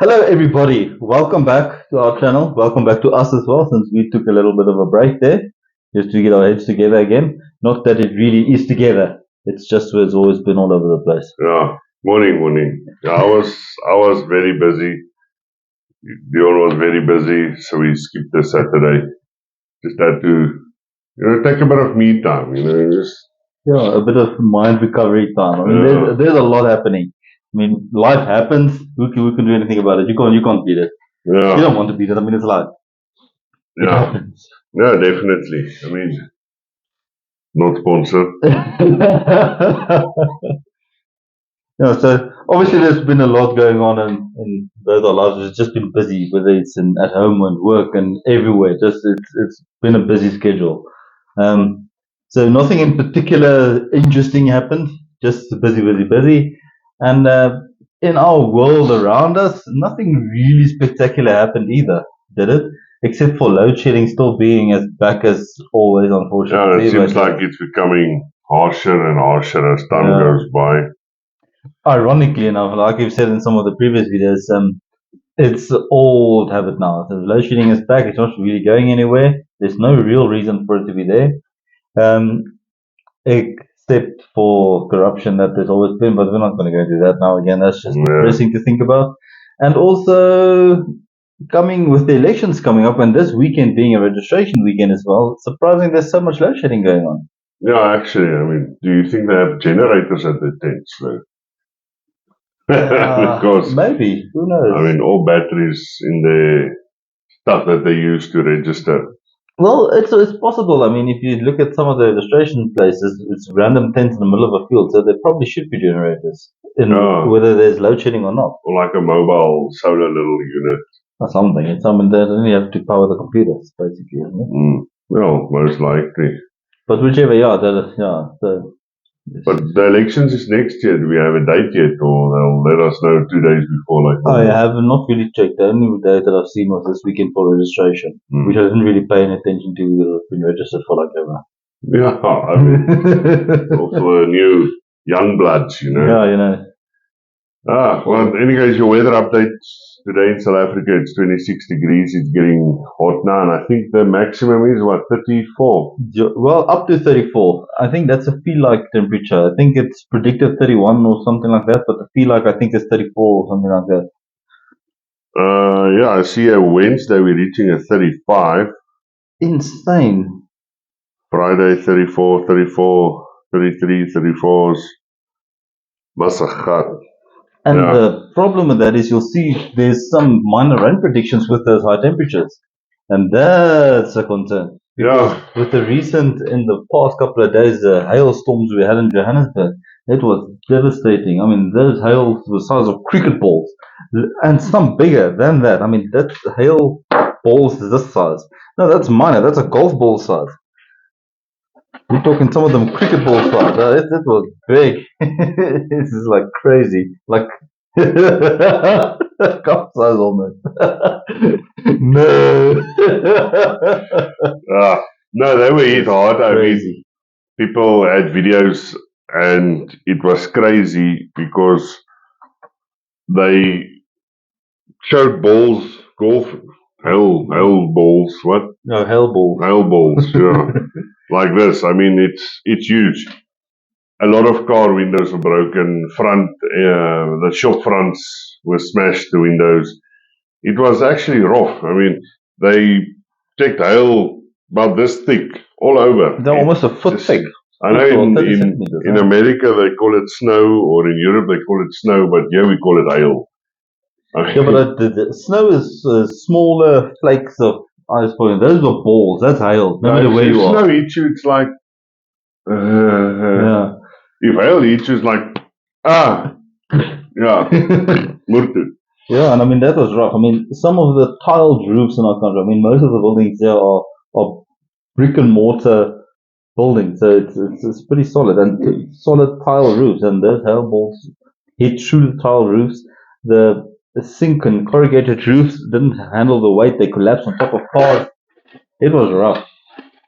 Hello, everybody. Welcome back to our channel. Welcome back to us as well, since we took a little bit of a break there, just to get our heads together again. Not that it really is together. It's just where it's always been all over the place. Yeah, morning. Yeah, I was very busy. Dion was very busy, so we skipped the Saturday. Just had to, take a bit of me time. Just Yeah, a bit of mind recovery time. I mean, yeah, there's a lot happening. I mean, life happens. Who can do anything about it? You can't beat it. You yeah, don't want to beat it. I mean, it's life. It yeah, happens. yeah, definitely. I mean, not sponsored. Yeah, so obviously there's been a lot going on in both our lives. It's just been busy, whether it's at home and work and everywhere. Just it's been a busy schedule. So nothing in particular interesting happened. Just busy. And in our world around us, nothing really spectacular happened either, did it? Except for load shedding still being as back as always, Yeah, it unfortunately. seems But like it's becoming harsher and harsher as time yeah, goes by. ironically enough, like you've said in some of the previous videos, it's old habit now. So load shedding is back. It's not really going anywhere. There's no real reason for it to be there, um, except for corruption that there's always been. But we're not going to go into that now. Again, that's just Yeah, depressing to think about. And also, coming with the elections coming up, and this weekend being a registration weekend as well, it's surprising there's so much load shedding going on. yeah. Actually, I mean, do you think they have generators at the tents? Because Maybe. Who I knows? mean, all batteries in the stuff that they use to register. Well, it's possible. I mean, if you look at some of the illustration places, it's random tents in the middle of a field, so there probably should be generators, in Yeah, whether there's load shedding or not, or like a mobile solar little unit. or something. It's something that only have to power the computers, basically, isn't it? Well, most likely. But whichever, yeah, yeah. So But the elections is next year. Do we have a date yet, or they'll let us know 2 days before, like I normal? have not really checked. The only day that I've seen was this weekend for registration, which I didn't really pay any attention to because I've been registered for like ever. Yeah, I mean, also a new young bloods. Yeah, you know. Well, in any case, your weather updates today in South Africa, it's 26 degrees. It's getting hot now, and I think the maximum is what, 34? Well, up to 34. I think that's a feel like temperature. I think it's predicted 31 or something like that, but the feel like I think it's 34 or something like that. Yeah, I see a Wednesday we're reaching a 35. Insane. Friday 34, 34, 33, 34s. Massagat. And Yeah. the problem with that is you'll see there's some minor rain predictions with those high temperatures. And that's a concern. Because Yeah. with the recent, in the past couple of days, the hailstorms we had in Johannesburg, it was devastating. I mean, those hails were the size of cricket balls, and some bigger than that. I mean, that hail balls is this size. No, that's minor. That's a golf ball size. We're talking some of them cricket ball size. It was big. This is like crazy. Like cup size almost. No. No, they were hit hard. I mean, Crazy. people had videos and it was crazy because they showed balls, hail balls, what? No, hell balls. Hail balls, yeah. Like this. I mean, it's huge. A lot of car windows were broken. The shop fronts were smashed. The windows. It was actually rough. I mean, they checked hail about this thick all over. They're almost a foot thick. I know Foot or 30 centimeters, in huh? America they call it snow, or in Europe they call it snow, but here we call it hail. Yeah, but the snow is smaller flakes of ice falling. Those are balls. That's hail. No matter where if you are. snow hits you, it's like Yeah. if hail hits you, it's like yeah, murtu. Yeah, and I mean that was rough. I mean, some of the tiled roofs in our country. I mean, most of the buildings there are brick and mortar buildings, so it's pretty solid and solid tile roofs. And those hail balls hit through the tile roofs. The zinc and corrugated roofs didn't handle the weight; they collapsed on top of cars. It was rough.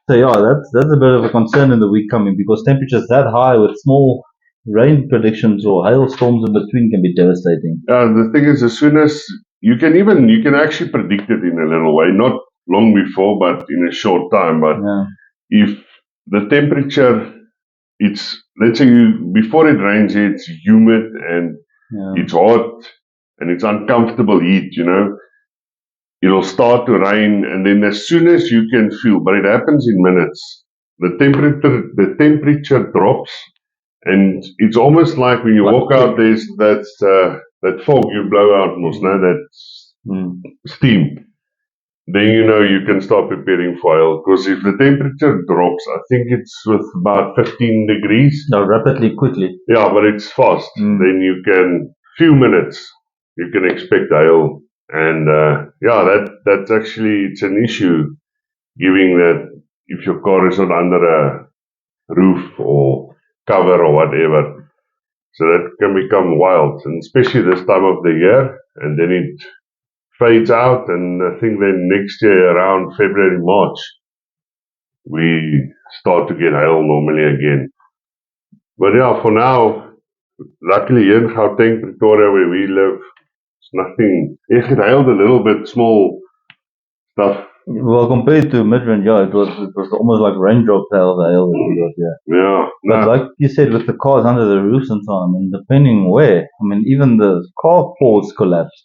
So yeah, that's a bit of a concern in the week coming because temperatures that high with small rain predictions or hailstorms in between can be devastating. The thing is, as soon as you can actually predict it in a little way, not long before, but in a short time. But Yeah. if the temperature, let's say before it rains, it's humid and it's hot and it's uncomfortable heat, it'll start to rain, and then as soon as you can feel, but it happens in minutes, the temperature drops, and it's almost like when you walk out, there's that fog you blow out, that steam. Then you can start preparing for hail, because if the temperature drops, I think it's with about 15 degrees. No, rapidly, quickly. Yeah, but it's fast. Then you can, few minutes, you can expect hail. And that's actually, it's an issue, given that if your car is not under a roof or cover or whatever. So that can become wild, and especially this time of the year, and then it fades out, and I think then next year around February, March, we start to get hail normally again. But yeah, for now, luckily here in Gauteng, Pretoria, where we live, it's nothing. It hailed a little bit, small stuff. Well, compared to Midrand, it was almost like raindrop hail, the hail that we got here. Yeah. But like you said, with the cars under the roofs and so on, and depending where, even the carports collapsed.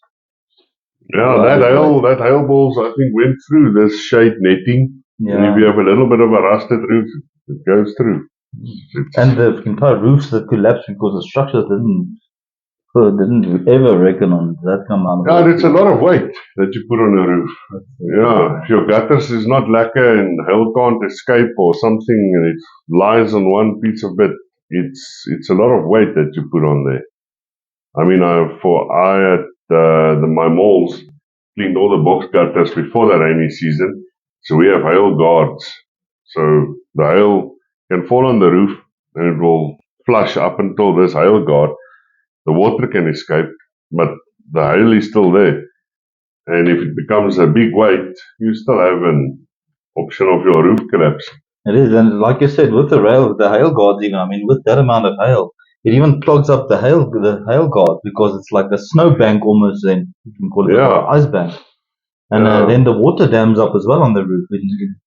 Yeah, that hail balls, I think, went through this shade netting. Yeah. And if you have a little bit of a rusted roof, it goes through. And the entire roofs that collapsed because the structures didn't ever reckon on that amount. Yeah, it's a lot of weight that you put on a roof. Yeah, if your gutters is not lacquer and hail can't escape or something, and it lies on one piece of it, it's a lot of weight that you put on there. I at my malls cleaned all the box gutters before the rainy season, so we have hail guards. So the hail can fall on the roof and it will flush up until this hail guard. The water can escape, but the hail is still there. And if it becomes a big weight, you still have an option of your roof collapse. It is, and like you said, with the hail guards, even with that amount of hail, it even clogs up the hail guard, because it's like a snowbank almost. Then you can call it an ice bank, and then the water dams up as well on the roof.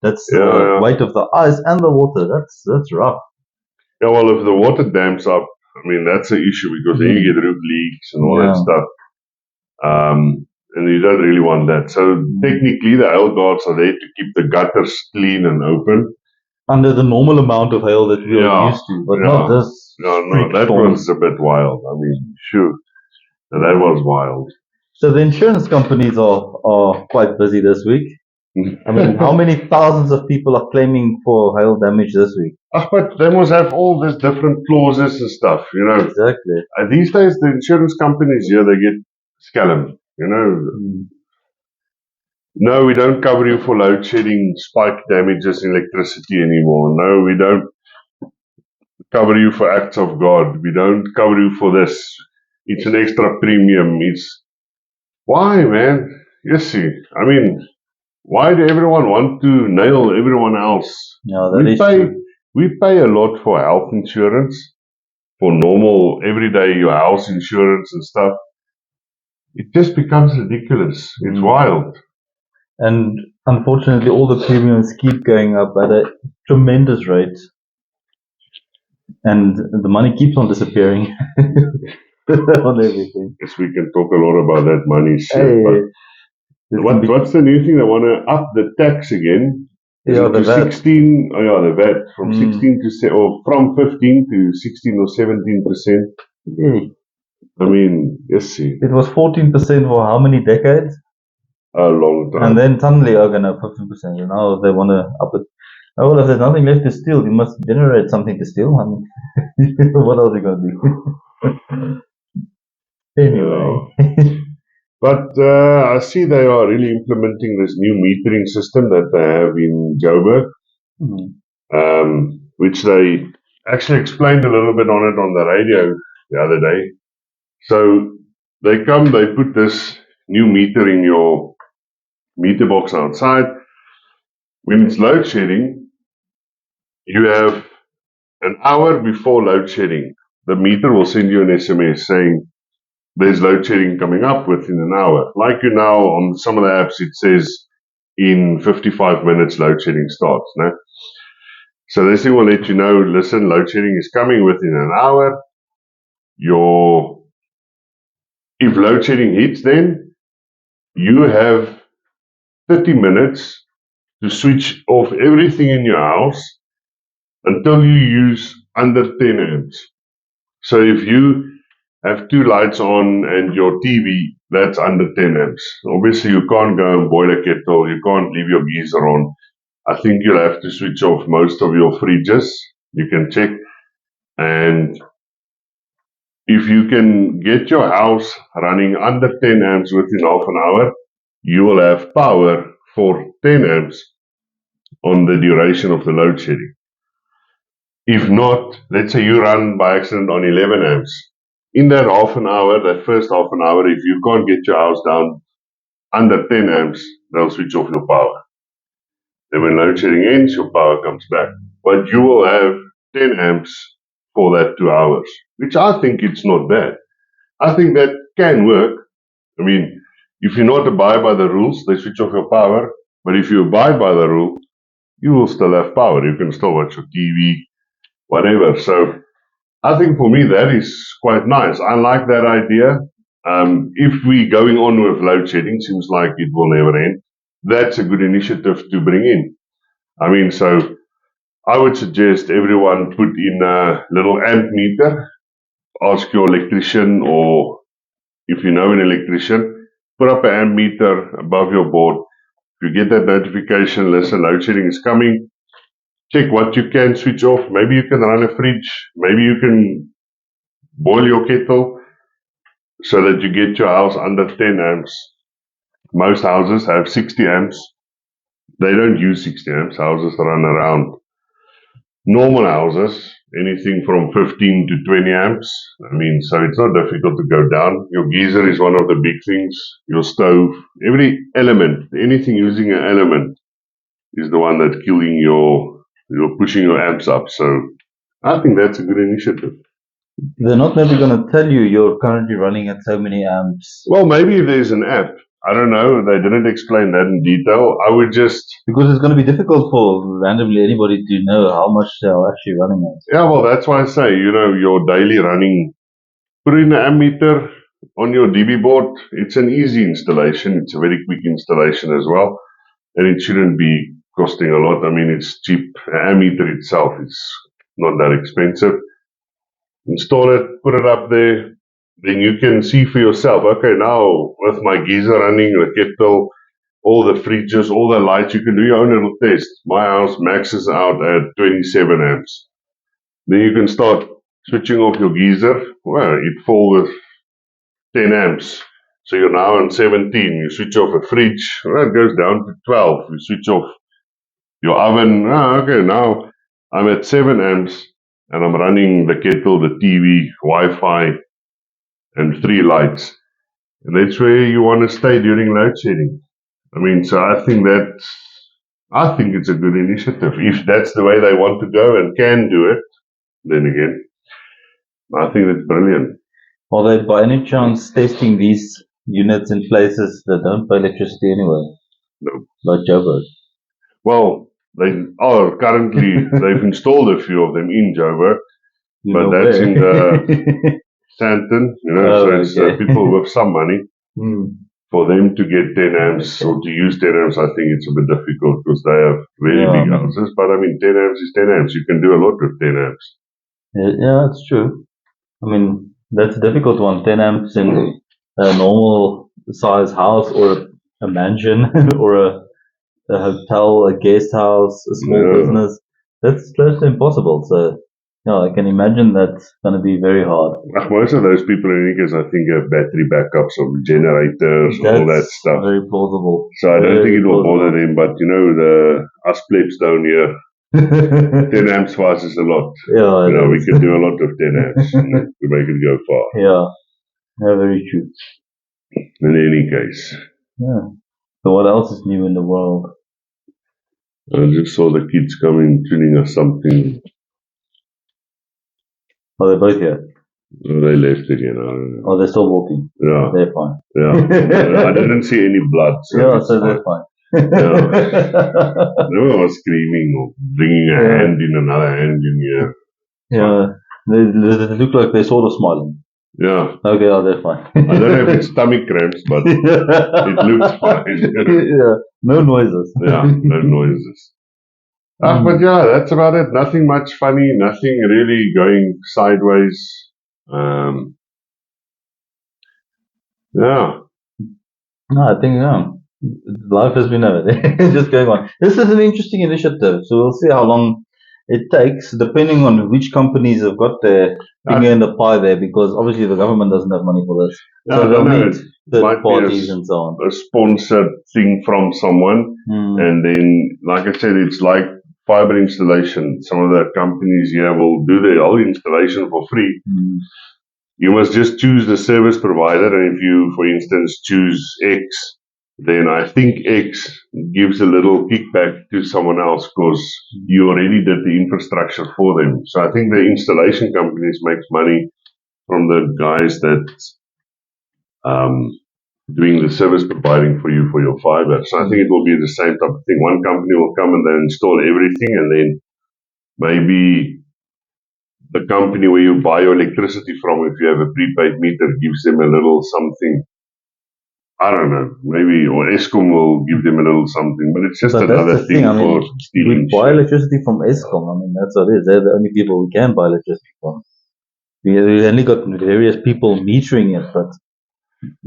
That's the weight of the ice and the water. That's rough. Yeah, well, if the water dams up, that's an issue, because then you get roof leaks and all that stuff. And you don't really want that. So technically, the hail guards are there to keep the gutters clean and open. Under the normal amount of hail that we are used to, but not this. No, that was a bit wild. Sure, that was wild. So the insurance companies are quite busy this week. How many thousands of people are claiming for hail damage this week? But they must have all these different clauses and stuff, Exactly. These days, the insurance companies here, they get scammed, No, we don't cover you for load shedding, spike damages, electricity anymore. No, we don't cover you for acts of God. We don't cover you for this. It's an extra premium. Why, man? You see, why do everyone want to nail everyone else? We pay a lot for health insurance, for normal, everyday your house insurance and stuff. It just becomes ridiculous. It's wild. And unfortunately, all the premiums keep going up at a tremendous rate. And the money keeps on disappearing on everything. Yes, we can talk a lot about that money shit. What's the new thing? They want to up the tax again. The VAT. 16. The VAT from 16 to from 15 to 16 or 17%. Yes, see. It was 14% for how many decades? A long time. And then suddenly, 15%. Now they want to up it. Oh, well, if there's nothing left to steal, you must generate something to steal. What else are you going to do? Anyway. But I see they are really implementing this new metering system that they have in Joburg, which they actually explained a little bit on it on the radio the other day. So they put this new meter in your meter box outside. When it's load shedding, you have an hour before load shedding, the meter will send you an SMS saying, there's load shedding coming up within an hour. Like you now on some of the apps, it says in 55 minutes load shedding starts. No? So this thing will let you know, listen, load shedding is coming within an hour. If load shedding hits, then you have 30 minutes to switch off everything in your house until you use under 10 amps. So if you have two lights on and your TV, that's under 10 amps. Obviously, you can't go and boil a kettle. You can't leave your geyser on. I think you'll have to switch off most of your fridges. You can check. And if you can get your house running under 10 amps within half an hour, you will have power for 10 amps on the duration of the load shedding. If not, let's say you run by accident on 11 amps. In that half an hour, that first half an hour, if you can't get your house down under 10 amps, they'll switch off your power. Then when load shedding ends, your power comes back. But you will have 10 amps for that 2 hours, which I think it's not bad. I think that can work. I mean, if you not abide by the rules, they switch off your power. But if you abide by the rule, you will still have power. You can still watch your TV, whatever. So I think for me that is quite nice. I like that idea. If we're going on with load shedding, seems like it will never end. That's a good initiative to bring in. I mean, so I would suggest everyone put in a little amp meter. Ask your electrician, or if you know an electrician, put up an amp meter above your board. If you get that notification, listen, load shedding is coming, check what you can switch off. Maybe you can run a fridge. Maybe you can boil your kettle so that you get your house under 10 amps. Most houses have 60 amps. They don't use 60 amps. Houses run around normal houses, anything from 15 to 20 amps. I mean, so it's not difficult to go down. Your geyser is one of the big things. Your stove, every element, anything using an element is the one that's killing you're pushing your amps up. So I think that's a good initiative. They're not maybe going to tell you you're currently running at so many amps. Well, maybe if there's an app. I don't know. They didn't explain that in detail. I would just... Because it's going to be difficult for randomly anybody to know how much they're actually running at. Yeah, well, that's why I say, your daily running, put in an ammeter on your DB board. It's an easy installation. It's a very quick installation as well. And it shouldn't be costing a lot. I mean, it's cheap. An ammeter itself is not that expensive. Install it, put it up there. Then you can see for yourself, okay, now with my geyser running, the kettle, all the fridges, all the lights, you can do your own little test. My house maxes out at 27 amps. Then you can start switching off your geyser. Well, it falls with 10 amps. So you're now on 17. You switch off a fridge. Well, it goes down to 12. You switch off your oven. Okay, now I'm at 7 amps and I'm running the kettle, the TV, Wi-Fi, and 3 lights. And that's where you want to stay during load shedding. I mean, so I think it's a good initiative. If that's the way they want to go and can do it, then again, I think it's brilliant. Are they by any chance testing these units in places that don't pay electricity anyway? No. Like Joburg? Well, they are currently, they've installed a few of them in Joburg, but that's in the Sandton, so it's people with some money. For them to get 10 amps or to use 10 amps, I think it's a bit difficult because they have very big houses. But I mean, 10 amps is 10 amps. You can do a lot with 10 amps. Yeah, that's true. I mean, that's a difficult one. 10 amps in a normal size house or a mansion or a hotel, a guest house, a small business. That's close to impossible. So, I can imagine that's going to be very hard. Most of those people in English, I think, have battery backups of generators and all that stuff. Very plausible. So I don't think it will bother them. But, us plebs down here, 10 amps for us is a lot. Yeah, we can do a lot with 10 amps to make it go far. Yeah, very true. In any case. Yeah. So what else is new in the world? I just saw the kids coming, tuning us something. Oh, they're both here. They left again. I don't know. Oh, they're still walking. Yeah, They're fine. yeah. I didn't see any blood. So Yeah, it's so fine. they're fine. No one was screaming or bringing a Yeah. hand in, another hand in here. Yeah, they look like they're sort of smiling. Yeah. Okay, oh, they're fine. I don't know if it's stomach cramps, but it looks fine. Yeah, no noises. Yeah, no noises. But yeah, that's about it. Nothing much funny, nothing really going sideways. Yeah. No, I think life has been just going on. This is an interesting initiative, so we'll see how long it takes, depending on which companies have got their finger in the pie there, because obviously the government doesn't have money for this. Yeah, So I they'll don't know. need It third might be parties and so on. a sponsored thing from someone. And then, like I said, it's like fiber installation. Some of the companies here will do the whole installation for free. You must just choose the service provider. And if you, for instance, choose X, then I think X gives a little kickback to someone else because you already did the infrastructure for them. So I think the installation companies makes money from the guys that doing the service providing for you for your fiber. So I think it will be the same type of thing. One company will come and then install everything, and then maybe the company where you buy your electricity from, if you have a prepaid meter, gives them a little something. I don't know, maybe, or Eskom will give them a little something, but it's just But another that's the thing thing. I for mean, stealing we buy shit. electricity from Eskom. I mean, that's what it is. They're the only people we can buy electricity from. We only got various people metering it, but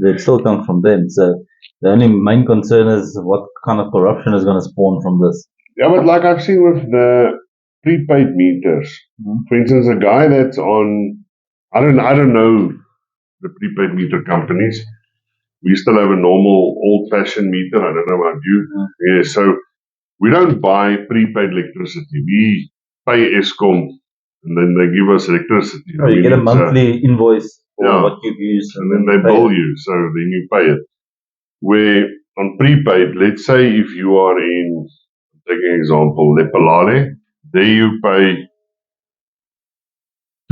it still comes from them. So the only main concern is what kind of corruption is going to spawn from this. Yeah, but like I've seen with the prepaid meters, for instance, a guy that's on, I don't know the prepaid meter companies. We still have a normal old-fashioned meter. I don't know about you. Yeah, so we don't buy prepaid electricity. We pay Eskom, and then they give us electricity. Oh, you get a monthly invoice for what you've used, and then they bill you, so then you pay it. Where on prepaid, let's say if you are in, taking an example, Lephalale, there you pay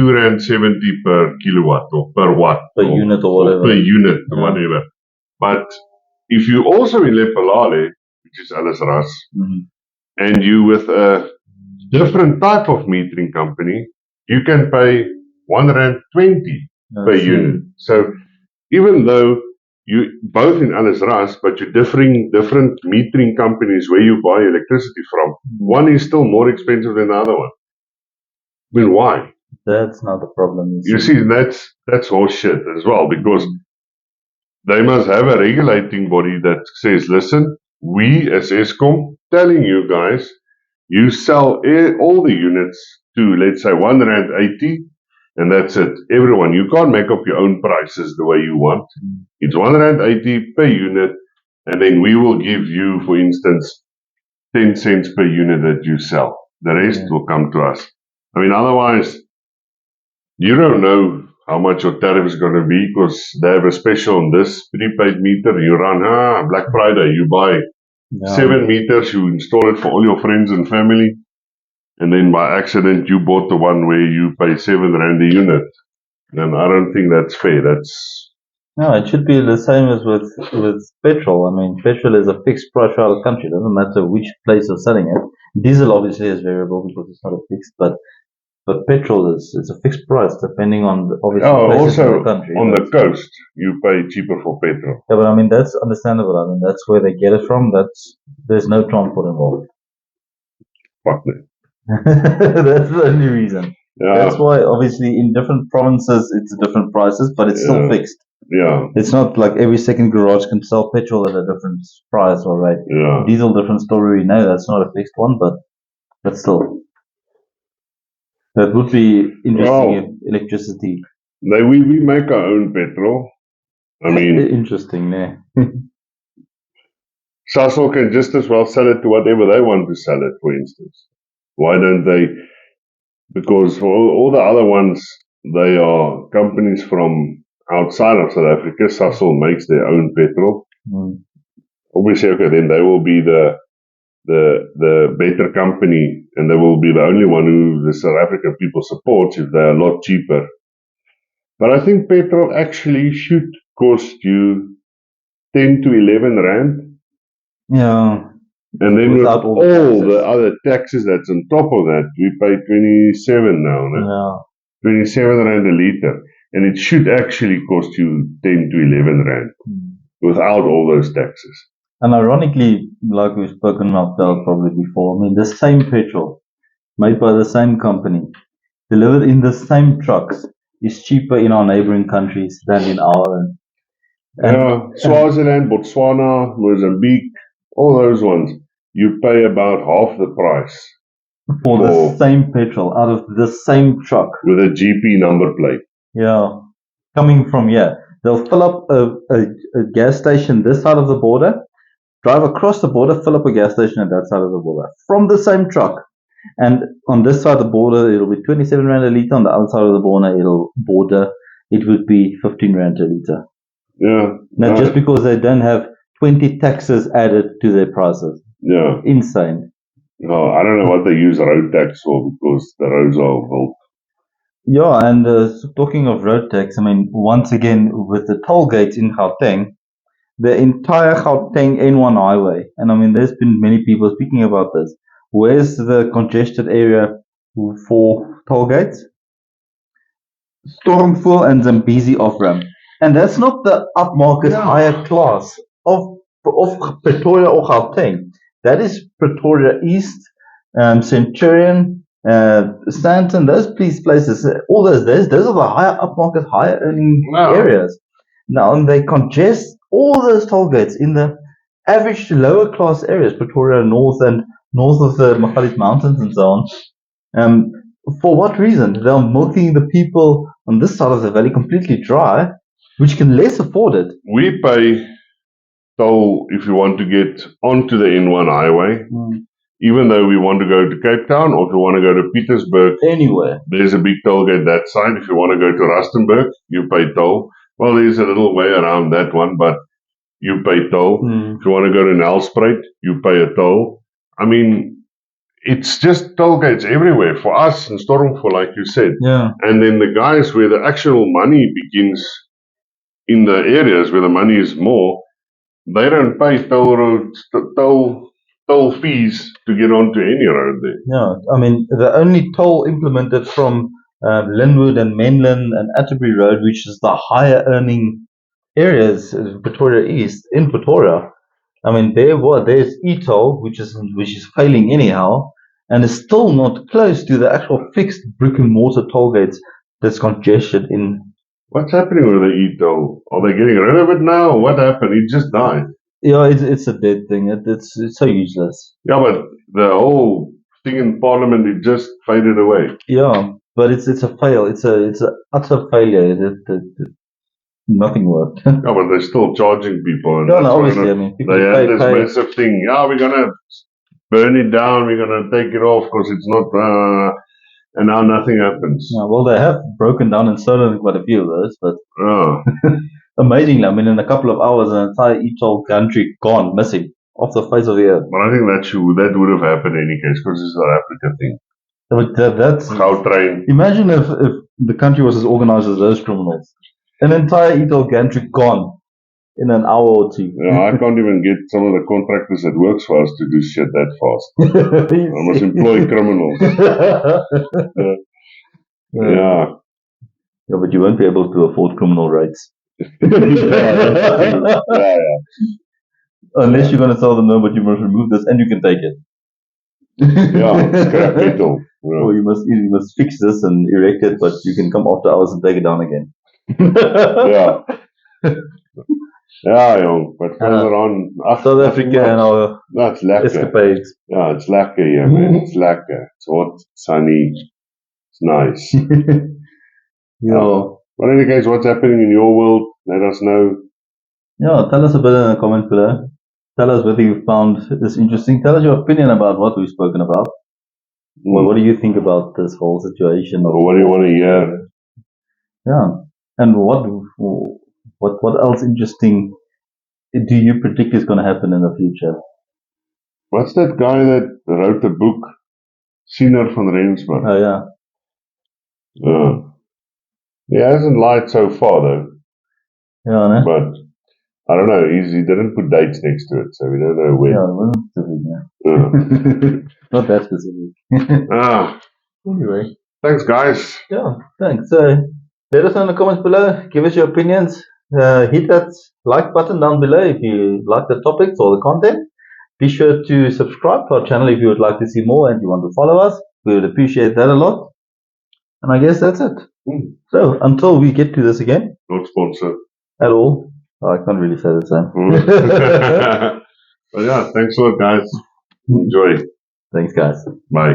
R2.70 per kilowatt or per watt. Per unit or whatever. Per unit or whatever. But if you also in Lephalale, which is Alice Ras, and you with a different type of metering company, you can pay R1.20 per unit. So even though you both in Alice Ras, but you're different metering companies where you buy electricity from, one is still more expensive than the other one. I mean, why? That's not the problem. You see, that's horseshit as well, because they must have a regulating body that says, listen, we as Eskom telling you guys, you sell all the units to, let's say, R1.80, and that's it. Everyone, you can't make up your own prices the way you want. It's R1.80 per unit, and then we will give you, for instance, 10 cents per unit that you sell. The rest will come to us. I mean, otherwise, you don't know how much your tariff is going to be because they have a special on this prepaid meter. You run, Black Friday, you buy 7 meters, you install it for all your friends and family, and then by accident you bought the one where you pay R7 a unit. And I don't think that's fair. No, it should be the same as with petrol. I mean, petrol is a fixed price throughout the country. It doesn't matter which place you're selling it. Diesel obviously is variable because it's not a fixed, but petrol is a fixed price depending on places also in the country. On the coast, you pay cheaper for petrol. Yeah, but I mean that's understandable. I mean that's where they get it from. There's no transport involved. Fuck it. That's the only reason. Yeah. That's why obviously in different provinces it's different prices, but it's still fixed. Yeah. It's not like every second garage can sell petrol at a different price or rate. Yeah. Diesel, different story. No, that's not a fixed one, but still. That would be interesting if electricity. We make our own petrol. I mean, interesting, yeah. Sasol can just as well sell it to whatever they want to sell it, for instance. Why don't they? Because for all the other ones, they are companies from outside of South Africa. Sasol makes their own petrol. Obviously, okay, then they will be the better company, and they will be the only one who the South African people supports if they are a lot cheaper. But I think petrol actually should cost you 10 to 11 rand. Yeah. And then with Without all all the the taxes. other taxes that's on top of that, we pay 27 now, no? Yeah. 27 rand a liter. And it should actually cost you 10 to 11 rand without all those taxes. And ironically, like we've spoken about probably before, I mean, the same petrol made by the same company, delivered in the same trucks, is cheaper in our neighboring countries than in our own. And Swaziland, Botswana, Mozambique, all those ones, you pay about half the price for the same petrol out of the same truck with a GP number plate. Yeah, coming from here. They'll fill up a gas station this side of the border, drive across the border, fill up a gas station at that side of the border from the same truck. And on this side of the border, it'll be 27 rand a liter. On the other side of the border, it would be 15 rand a liter. Yeah. Now, just because they don't have 20 taxes added to their prices. Yeah. Insane. No, I don't know what they use road tax for because the roads are built. Yeah, and talking of road tax, I mean, once again, with the toll gates in Gauteng, the entire Gauteng N1 highway, and I mean, there's been many people speaking about this. Where's the congested area for toll gates? Stormville and Zambezi off-ramp. And that's not the upmarket higher class of Pretoria or Gauteng. That is Pretoria East, Centurion, Stanton, those places, all those are the higher upmarket, higher earning areas. Now, and they congest all those toll gates in the average to lower class areas, Pretoria North and north of the Magalies Mountains and so on. For what reason? They're milking the people on this side of the valley completely dry, which can less afford it. We pay toll if you want to get onto the N1 highway, even though we want to go to Cape Town or if you want to go to Pietersburg. Anywhere. There's a big toll gate that side. If you want to go to Rustenburg, you pay toll. Well, there's a little way around that one, but you pay toll. If you want to go to Nelspruit, you pay a toll. I mean, it's just toll gates everywhere for us in Stormville, like you said. Yeah. And then the guys where the actual money begins in the areas where the money is more, they don't pay toll fees to get onto any road there. Yeah, I mean, the only toll implemented from Linwood and Menlyn and Atterbury Road, which is the higher earning areas, Pretoria East, in Pretoria. I mean, there's e-toll, which is failing anyhow, and is still not close to the actual fixed brick and mortar toll gates that's congested in. What's happening with the e-toll? Are they getting rid of it now? What happened? It just died. Yeah, it's a dead thing. It's so useless. Yeah, but the whole thing in Parliament, it just faded away. Yeah, but it's a fail. It's a utter failure. Nothing worked. Yeah, but they're still charging people. And no, obviously, I mean, they had this massive thing. Yeah, we're gonna burn it down. We're gonna take it off because it's not. And now nothing happens. Yeah, well, they have broken down and stolen quite a few of those, but amazingly, I mean, in a couple of hours, an entire e-toll country gone, missing off the face of the earth. But I think that would have happened in any case because it's a South African thing. But that's Gautrain. Imagine if the country was as organized as those criminals. An entire e-toll country gone in an hour or two. Yeah, I can't even get some of the contractors that works for us to do shit that fast. I must employ criminals. Yeah. Yeah, but you won't be able to afford criminal rates. yeah. Unless you're going to tell them, no, but you must remove this and you can take it. Yeah, scrap metal. Yeah. Or you must fix this and erect it, but you can come after hours and take it down again. Yeah. Ja, jong, but further on. South Africa and our that's lekker. Escapades. Yeah, it's lekker here, man. It's lekker. It's hot, sunny. It's nice. Yeah. But in any case, what's happening in your world? Let us know. Yeah, tell us a bit in the comment below. Tell us whether you found this interesting. Tell us your opinion about what we've spoken about. Well, what do you think about this whole situation? Or what do you want to hear? Yeah. And what else interesting do you predict is going to happen in the future? What's that guy that wrote the book, Siener van Rensburg? Oh, yeah. Yeah. He hasn't lied so far though, Yeah, no? but I don't know. He didn't put dates next to it, so we don't know when. Yeah, it wasn't specific, Yeah. not that specific. Ah, Anyway, thanks, guys. yeah, thanks. Let us know in the comments below. Give us your opinions. Hit that like button down below if you like the topics or the content. Be sure to subscribe to our channel if you would like to see more and you want to follow us. We would appreciate that a lot. And I guess that's it. So until we get to this again, Not sponsored. at all, I can't really say the same. But yeah, thanks a lot, guys. Enjoy. Thanks, guys. Bye.